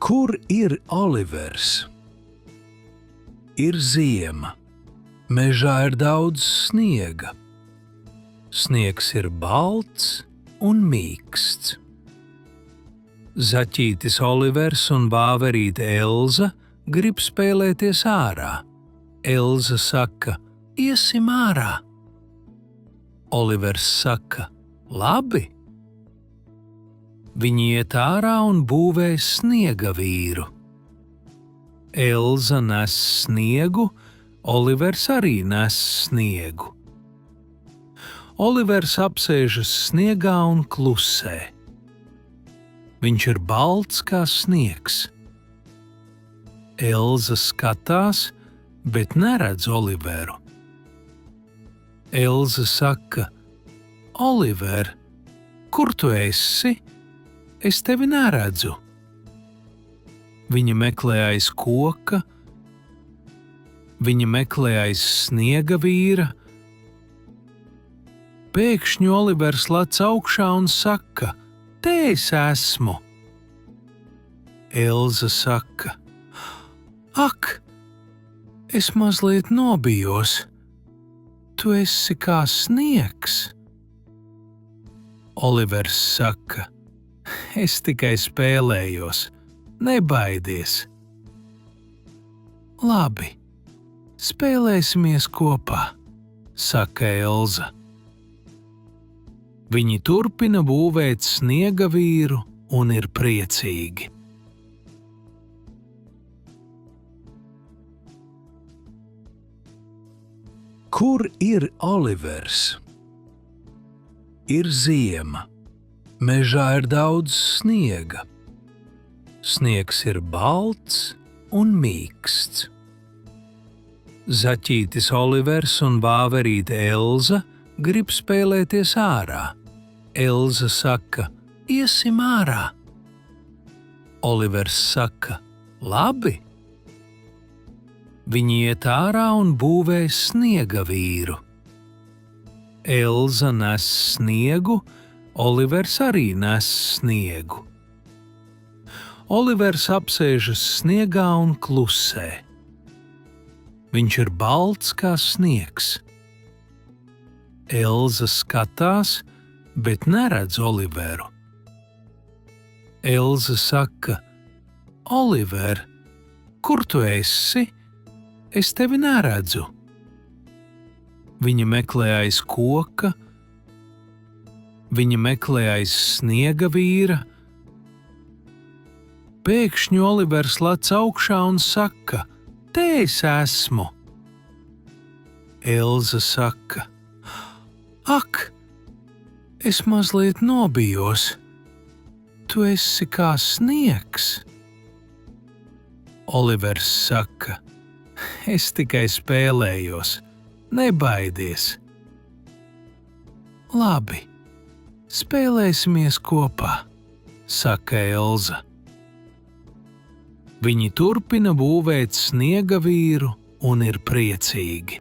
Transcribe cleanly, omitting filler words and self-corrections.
Kur ir Olivers? Ir ziema. Mežā ir daudz sniega. Sniegs ir balts un mīksts. Zaķītis Olivers un vāverīte Elza grib spēlēties ārā. Elza saka: iesim ārā. Olivers saka: labi. Viņi iet ārā un būvē sniega vīru. Elza nes sniegu, Olivers arī nes sniegu. Olivers apsēžas sniegā un klusē. Viņš ir balts kā sniegs. Elza skatās, bet neredz Oliveru. Elza saka: Oliver, kur tu esi? Es tevi neredzu. Viņa meklē aiz koka, viņa meklē aiz sniega vīra. Pēkšņi Olivers lec augšā un saka: te es esmu. Elza saka: ak, es mazliet nobijos. Tu esi kā sniegs. Olivers saka: es tikai spēlējos, nebaidies. Labi, spēlēsimies kopā, saka Elza. Viņi turpina būvēt sniega vīru un ir priecīgi. Kur ir Olivers? Ir ziema. Mežā ir daudz sniega. Sniegs ir balts un mīksts. Zaķītis Olivers un vāverīte Elza grib spēlēties ārā. Elza saka: iesim ārā. Olivers saka: labi. Viņi iet ārā un būvē sniega vīru. Elza nes sniegu, Olivers arī nes sniegu. Olivers apsēžas sniegā un klusē. Viņš ir balts kā sniegs. Elza skatās, bet neredz Oliveru. Elza saka: Oliver, kur tu esi? Es tevi neredzu. Viņa meklē aiz koka, viņa meklē aiz sniega vīra. Pēkšņi Olivers lec augšā un saka: te es esmu. Elza saka: ak, es mazliet nobijos. Tu esi kā sniegs. Olivers saka: es tikai spēlējos, nebaidies. Labi, spēlēsimies kopā, saka Elza. Viņi turpina būvēt sniega vīru un ir priecīgi.